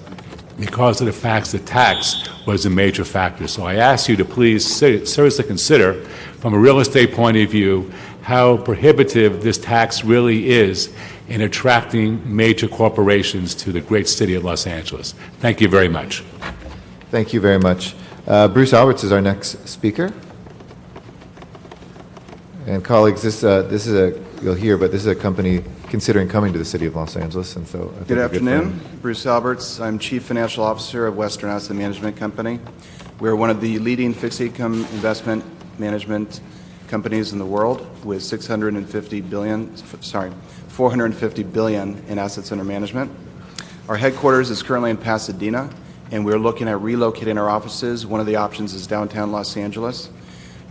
because of the fact that tax was a major factor. So I ask you to please seriously consider, from a real estate point of view, how prohibitive this tax really is in attracting major corporations to the great city of Los Angeles. Thank you very much. Thank you very much. Bruce Alberts is our next speaker. And colleagues, this is you'll hear, but this is a company considering coming to the city of Los Angeles, and so I think Good afternoon. Bruce Alberts. I'm Chief Financial Officer of Western Asset Management Company. We're one of the leading fixed income investment management companies in the world with $450 billion in assets under management. Our headquarters is currently in Pasadena, and we're looking at relocating our offices. One of the options is downtown Los Angeles.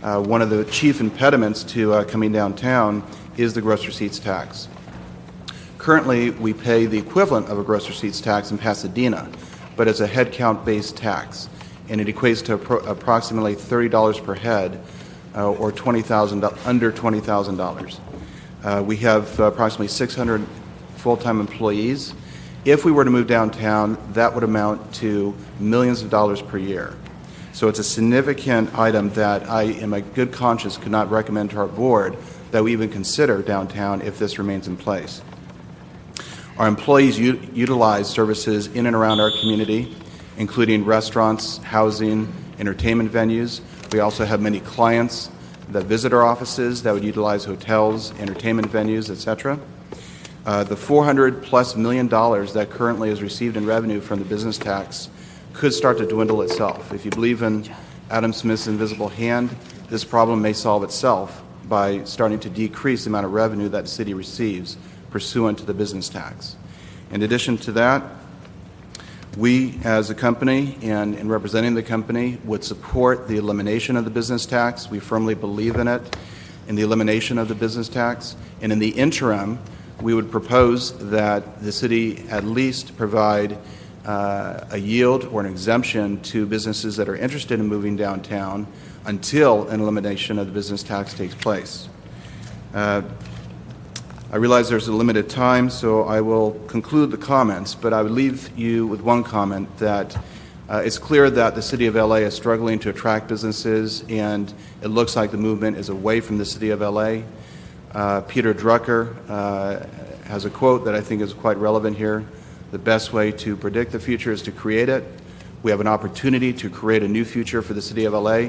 One of the chief impediments to coming downtown is the gross receipts tax. Currently, we pay the equivalent of a gross receipts tax in Pasadena, but it's a headcount-based tax, and it equates to approximately $30 per head, or under $20,000. We have approximately 600 full-time employees. If we were to move downtown, that would amount to millions of dollars per year. So it's a significant item that I, in my good conscience, could not recommend to our board that we even consider downtown if this remains in place. Our employees utilize services in and around our community, including restaurants, housing, entertainment venues. We also have many clients that visit our offices that would utilize hotels, entertainment venues, etc. The $400+ million that currently is received in revenue from the business tax could start to dwindle itself. If you believe in Adam Smith's invisible hand, this problem may solve itself by starting to decrease the amount of revenue that the city receives pursuant to the business tax. In addition to that, we as a company and in representing the company would support the elimination of the business tax. We firmly believe in it, in the elimination of the business tax. And in the interim, we would propose that the city at least provide a yield or an exemption to businesses that are interested in moving downtown until an elimination of the business tax takes place. I realize there's a limited time, so I will conclude the comments, but I would leave you with one comment that it's clear that the city of LA is struggling to attract businesses, and it looks like the movement is away from the city of LA. Peter Drucker has a quote that I think is quite relevant here. The best way to predict the future is to create it. We have an opportunity to create a new future for the city of LA,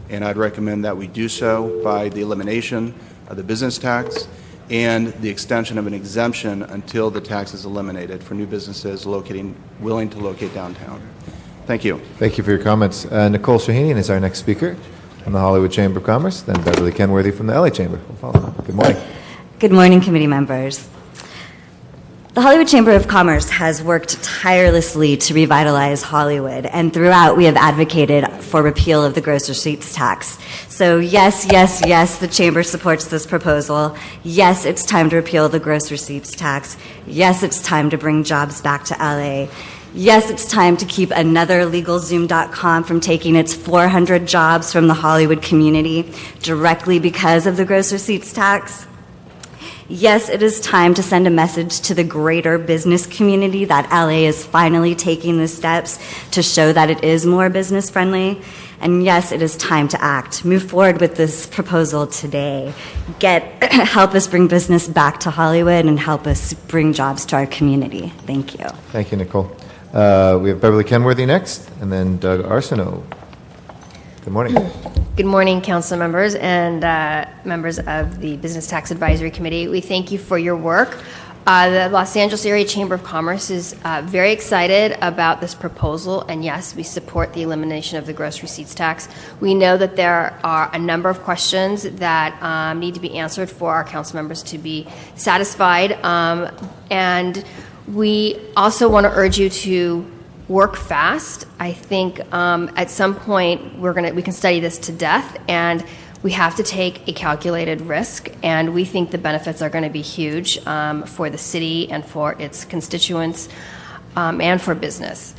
and I'd recommend that we do so by the elimination of the business tax and the extension of an exemption until the tax is eliminated for new businesses willing to locate downtown. Thank you. Thank you for your comments. Nicole Shahinian is our next speaker from the Hollywood Chamber of Commerce, then Beverly Kenworthy from the LA Chamber. We'll follow. Good morning. Good morning, committee members. The Hollywood Chamber of Commerce has worked tirelessly to revitalize Hollywood, and throughout we have advocated for repeal of the gross receipts tax. So yes, the Chamber supports this proposal. Yes, it's time to repeal the gross receipts tax. Yes, it's time to bring jobs back to LA. Yes, it's time to keep another LegalZoom.com from taking its 400 jobs from the Hollywood community directly because of the gross receipts tax. Yes, it is time to send a message to the greater business community that LA is finally taking the steps to show that it is more business friendly. And yes, it is time to act. Move forward with this proposal today. Help us bring business back to Hollywood and help us bring jobs to our community. Thank you. Thank you, Nicole. We have Beverly Kenworthy next, and then Doug Arsenault. Good morning. Good morning, council members and members of the Business Tax Advisory Committee. We thank you for your work. The Los Angeles Area Chamber of Commerce is very excited about this proposal, and yes, we support the elimination of the gross receipts tax. We know that there are a number of questions that need to be answered for our council members to be satisfied, and we also want to urge you to work fast. I think at some point we can study this to death, and we have to take a calculated risk, and we think the benefits are going to be huge for the city and for its constituents and for business.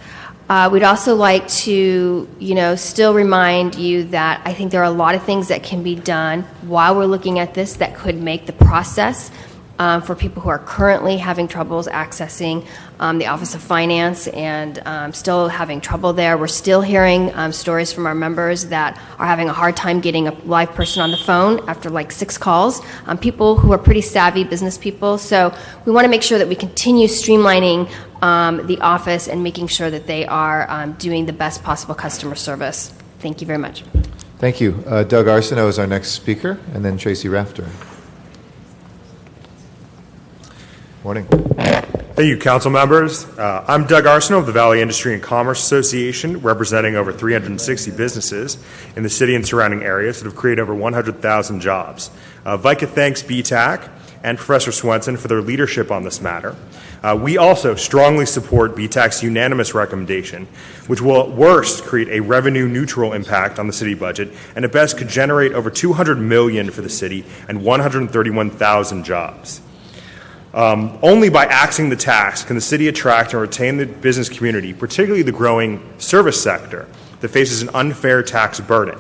We'd also like to, still remind you that I think there are a lot of things that can be done while we're looking at this that could make the process for people who are currently having troubles accessing the Office of Finance and still having trouble there. We're still hearing stories from our members that are having a hard time getting a live person on the phone after like 6 calls, people who are pretty savvy business people. So we want to make sure that we continue streamlining the office and making sure that they are doing the best possible customer service. Thank you very much. Thank you. Doug Arsenault is our next speaker, and then Tracy Rafter. Morning. Thank you, council members. I'm Doug Arsenault of the Valley Industry and Commerce Association, representing over 360 businesses in the city and surrounding areas that have created over 100,000 jobs. VICA thanks BTAC and Professor Swenson for their leadership on this matter. We also strongly support BTAC's unanimous recommendation, which will at worst create a revenue-neutral impact on the city budget, and at best could generate over $200 million for the city and 131,000 jobs. Only by axing the tax can the city attract and retain the business community, particularly the growing service sector that faces an unfair tax burden.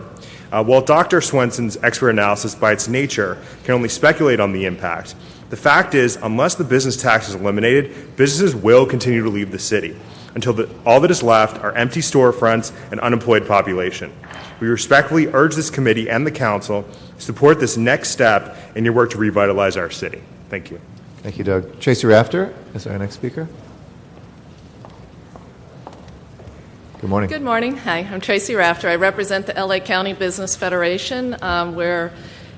While Dr. Swenson's expert analysis by its nature can only speculate on the impact, the fact is, unless the business tax is eliminated, businesses will continue to leave the city until all that is left are empty storefronts and unemployed population. We respectfully urge this committee and the council to support this next step in your work to revitalize our city. Thank you. Thank you, Doug. Tracy Rafter is our next speaker. Good morning. Good morning. Hi, I'm Tracy Rafter. I represent the LA County Business Federation. We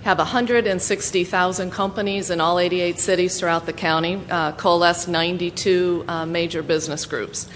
have 160,000 companies in all 88 cities throughout the county, coalesce 92 major business groups.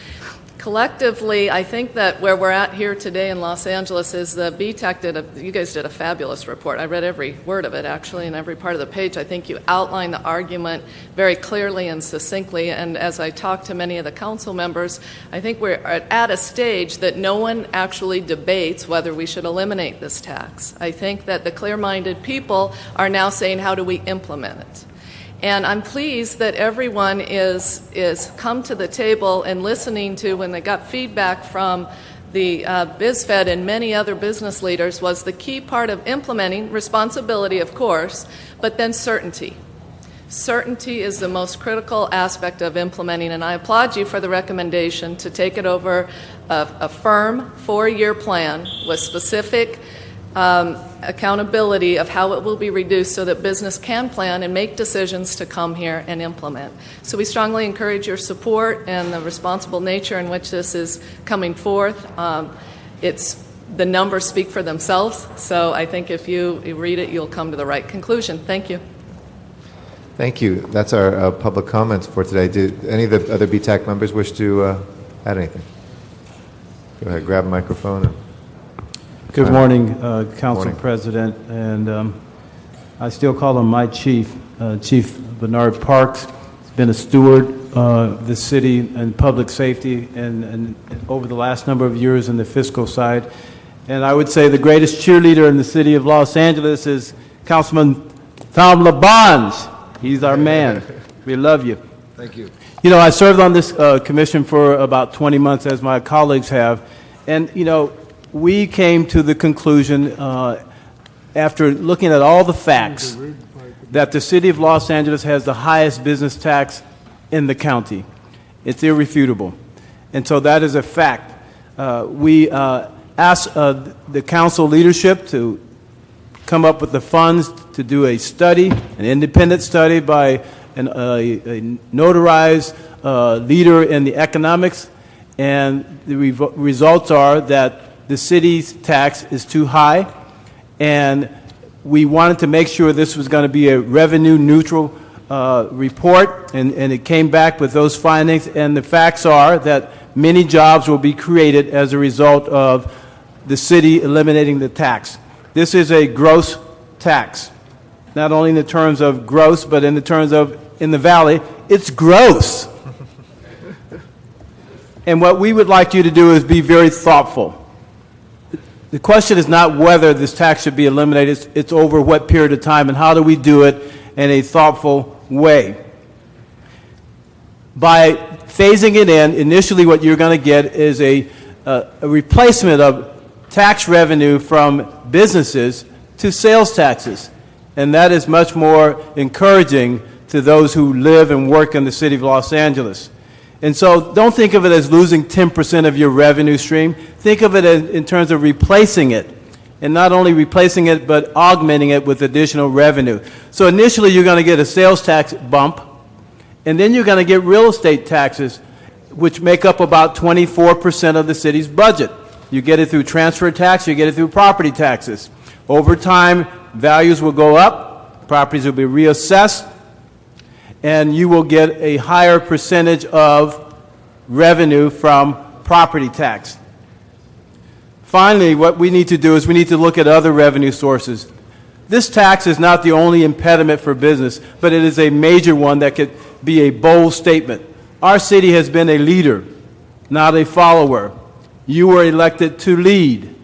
Collectively, I think that where we're at here today in Los Angeles is the BTAC you guys did a fabulous report. I read every word of it, actually, and every part of the page. I think you outlined the argument very clearly and succinctly, and as I talked to many of the council members, I think we're at a stage that no one actually debates whether we should eliminate this tax. I think that the clear-minded people are now saying, how do we implement it? And I'm pleased that everyone is come to the table and listening to, when they got feedback from the BizFed and many other business leaders, was the key part of implementing responsibility, of course, but then certainty. Certainty is the most critical aspect of implementing, and I applaud you for the recommendation to take it over a firm 4-year plan with specific accountability of how it will be reduced so that business can plan and make decisions to come here and implement. So we strongly encourage your support and the responsible nature in which this is coming forth. The numbers speak for themselves, so I think if you read it, you'll come to the right conclusion. Thank you. Thank you. That's our public comments for today. Do any of the other BTAC members wish to add anything? Go ahead, grab a microphone. Good morning, Council Morning. President, and I still call him my chief, Chief Bernard Parks. He's been a steward of the city and public safety and over the last number of years in the fiscal side. And I would say the greatest cheerleader in the city of Los Angeles is Councilman Tom LaBonge. He's our man. We love you. Thank you. You know, I served on this commission for about 20 months, as my colleagues have, and, we came to the conclusion, after looking at all the facts, that the city of Los Angeles has the highest business tax in the county. It's irrefutable. And so that is a fact. We asked the council leadership to come up with the funds to do a study, an independent study by a notarized leader in the economics, and the results are that the city's tax is too high, and we wanted to make sure this was going to be a revenue-neutral report, and it came back with those findings, and the facts are that many jobs will be created as a result of the city eliminating the tax. This is a gross tax, not only in the terms of gross, but in the terms of, in the valley, it's gross. And what we would like you to do is be very thoughtful. The question is not whether this tax should be eliminated, it's over what period of time, and how do we do it in a thoughtful way. By phasing it in, initially what you're going to get is a replacement of tax revenue from businesses to sales taxes. And that is much more encouraging to those who live and work in the city of Los Angeles. And so don't think of it as losing 10% of your revenue stream. Think of it in terms of replacing it. And not only replacing it, but augmenting it with additional revenue. So initially you're going to get a sales tax bump, and then you're going to get real estate taxes, which make up about 24% of the city's budget. You get it through transfer tax, you get it through property taxes. Over time, values will go up, properties will be reassessed, and you will get a higher percentage of revenue from property tax. Finally, what we need to do is we need to look at other revenue sources. This tax is not the only impediment for business, but it is a major one that could be a bold statement. Our city has been a leader, not a follower. You were elected to lead,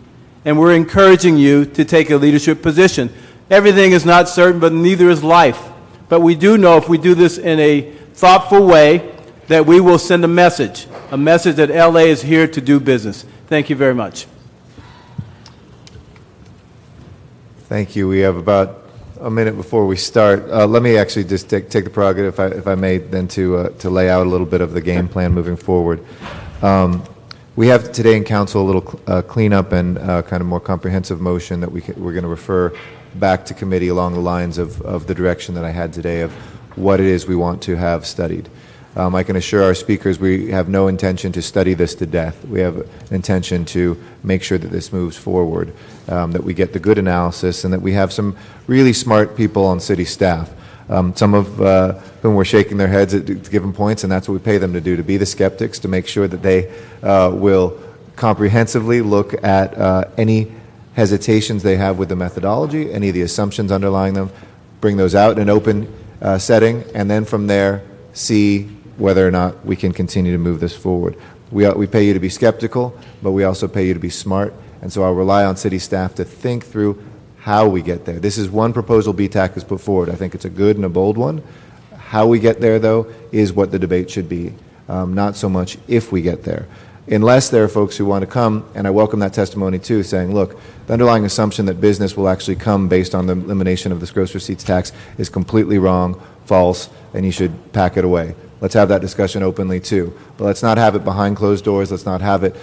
and we're encouraging you to take a leadership position. Everything is not certain, but neither is life. But we do know if we do this in a thoughtful way, that we will send a message that LA is here to do business. Thank you very much. Thank you. We have about a minute before we start. Let me actually just take the prerogative, if I may, then to lay out a little bit of the game plan moving forward. We have today in council a little cleanup and kind of more comprehensive motion that we're going to refer back to committee along the lines of the direction that I had today of what it is we want to have studied. I can assure our speakers we have no intention to study this to death. We have an intention to make sure that this moves forward, that we get the good analysis, and that we have some really smart people on city staff. Some of whom were shaking their heads at given points, and that's what we pay them to do, to be the skeptics, to make sure that they will comprehensively look at any hesitations they have with the methodology, any of the assumptions underlying them, bring those out in an open setting, and then from there see whether or not we can continue to move this forward. We pay you to be skeptical, but we also pay you to be smart, and so I'll rely on city staff to think through how we get there. This is one proposal BTAC has put forward. I think it's a good and a bold one. How we get there, though, is what the debate should be, not so much if we get there. Unless there are folks who want to come, and I welcome that testimony too, saying, look, the underlying assumption that business will actually come based on the elimination of this gross receipts tax is completely wrong, false, and you should pack it away. Let's have that discussion openly too. But let's not have it behind closed doors. Let's not have it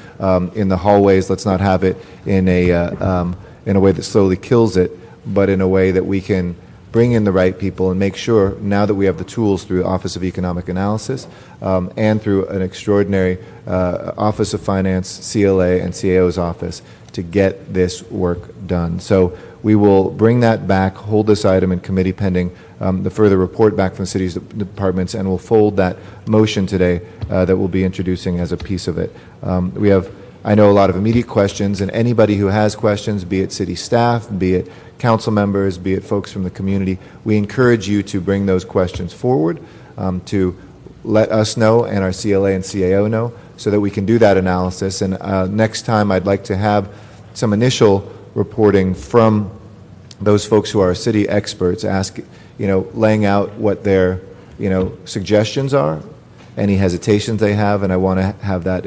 in the hallways. Let's not have it in a way that slowly kills it, but in a way that we can bring in the right people and make sure, now that we have the tools through Office of Economic Analysis and through an extraordinary Office of Finance, CLA, and CAO's office, to get this work done. So we will bring that back, hold this item in committee pending the further report back from the city's departments, and we'll fold that motion today that we'll be introducing as a piece of it. We have, I know, a lot of immediate questions, and anybody who has questions, be it city staff, be it council members, be it folks from the community, we encourage you to bring those questions forward, to let us know and our CLA and CAO know, so that we can do that analysis. And next time I'd like to have some initial reporting from those folks who are city experts, laying out what their suggestions are, any hesitations they have, and I want to have that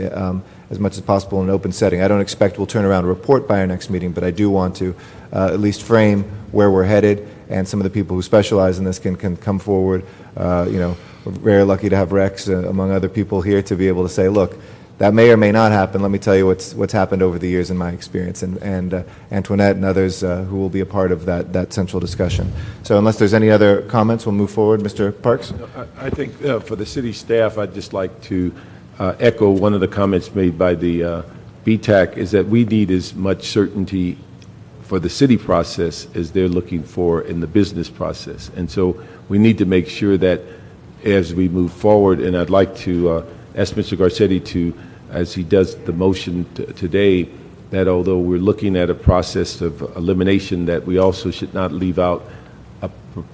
as much as possible in an open setting. I don't expect we'll turn around a report by our next meeting, but I do want to at least frame where we're headed, and some of the people who specialize in this can come forward. We're very lucky to have Rex, among other people here, to be able to say, look, that may or may not happen. Let me tell you what's happened over the years in my experience, and Antoinette and others who will be a part of that central discussion. So unless there's any other comments, we'll move forward. Mr. Parks? I think for the city staff, I'd just like to echo one of the comments made by the BTAC is that we need as much certainty for the city process as they're looking for in the business process. And so we need to make sure that as we move forward, and I'd like to ask Mr. Garcetti to, as he does the motion today, that although we're looking at a process of elimination, that we also should not leave out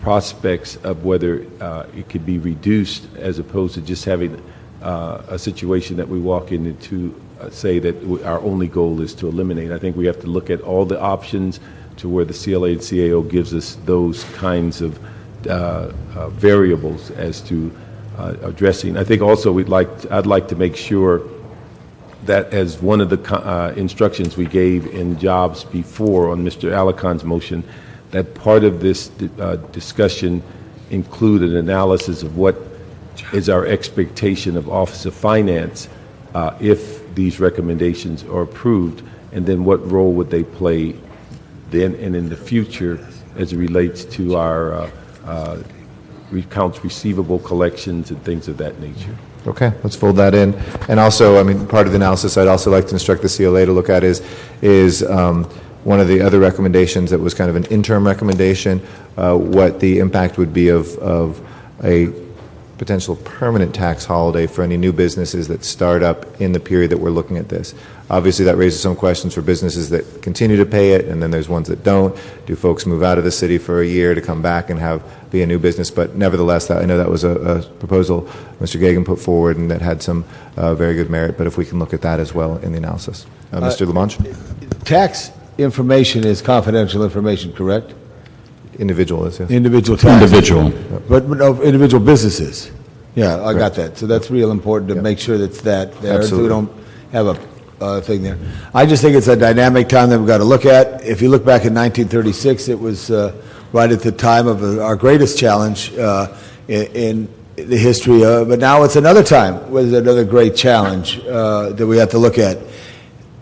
prospects of whether it could be reduced, as opposed to just having a situation that we walk into say that our only goal is to eliminate. I think we have to look at all the options to where the CLA and CAO gives us those kinds of variables as to addressing. I think also I'd like to make sure that as one of the instructions we gave in jobs before on Mr. Alicon's motion, that part of this discussion include an analysis of what is our expectation of Office of Finance if these recommendations are approved, and then what role would they play then and in the future as it relates to our accounts receivable collections and things of that nature. Okay, let's fold that in. And also, I mean, part of the analysis I'd also like to instruct the CLA to look at is one of the other recommendations that was kind of an interim recommendation, what the impact would be of a potential permanent tax holiday for any new businesses that start up in the period that we're looking at this. Obviously, that raises some questions for businesses that continue to pay it, and then there's ones that don't. Do folks move out of the city for a year to come back and be a new business? But nevertheless, I know that was a proposal Mr. Gagan put forward, and that had some very good merit. But if we can look at that as well in the analysis. Mr. Labange? Tax information is confidential information, correct? Individual is, yes. Individual tax. Individual. But no, individual businesses. Yeah, I got that. So that's real important to make sure that's that there. Absolutely. So we don't have a thing there. I just think it's a dynamic time that we've got to look at. If you look back in 1936, it was right at the time of our greatest challenge in the history. But now it's another time with another great challenge that we have to look at.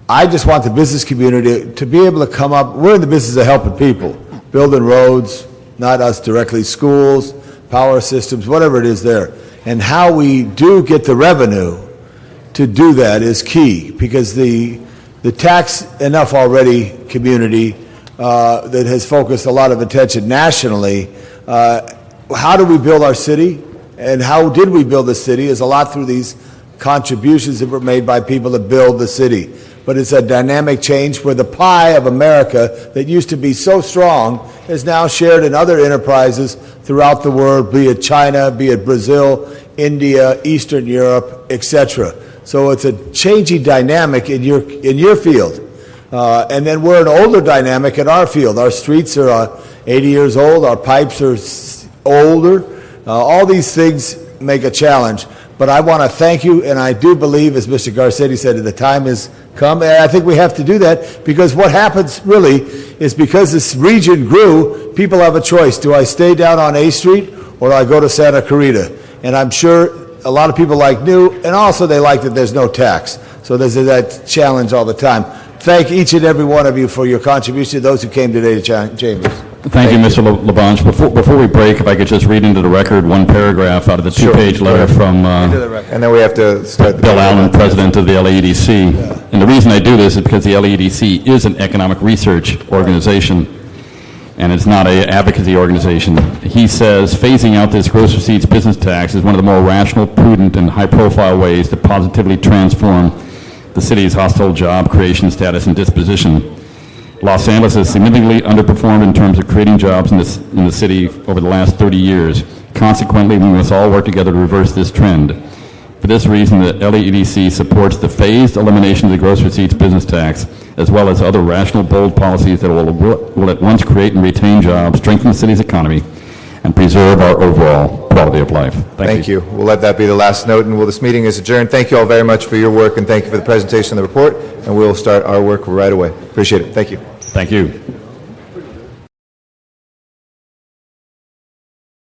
I just want the business community to be able to come up. We're in the business of helping people, building roads, not us directly, schools, power systems, whatever it is there. And how we do get the revenue to do that is key, because the tax enough already community that has focused a lot of attention nationally, how do we build our city and how did we build the city is a lot through these contributions that were made by people that build the city. But it's a dynamic change where the pie of America that used to be so strong is now shared in other enterprises throughout the world, be it China, be it Brazil, India, Eastern Europe, etc. So it's a changing dynamic in your field. And then we're an older dynamic in our field. Our streets are 80 years old, our pipes are older. All these things make a challenge. But I want to thank you, and I do believe, as Mr. Garcetti said, the time has come, and I think we have to do that, because what happens really is because this region grew, people have a choice. Do I stay down on A Street, or do I go to Santa Clarita? And I'm sure a lot of people like new, and also they like that there's no tax. So there's that challenge all the time. Thank each and every one of you for your contribution, to those who came today to Chambers. Thank you, Mr. Labange. Before we break, if I could just read into the record one paragraph out of the two-page letter from and then we have to start Bill Allen, president of the LAEDC. Yeah. And the reason I do this is because the LAEDC is an economic research organization, and it's not an advocacy organization. He says, phasing out this gross receipts business tax is one of the more rational, prudent, and high-profile ways to positively transform the city's household job creation status and disposition. Los Angeles has significantly underperformed in terms of creating jobs in the city over the last 30 years. Consequently, we must all work together to reverse this trend. For this reason, the LAEDC supports the phased elimination of the gross receipts business tax, as well as other rational, bold policies that will at once create and retain jobs, strengthen the city's economy, and preserve our overall quality of life. Thank you. We'll let that be the last note, and this meeting is adjourned. Thank you all very much for your work, and thank you for the presentation of the report, and we'll start our work right away. Appreciate it. Thank you. Thank you.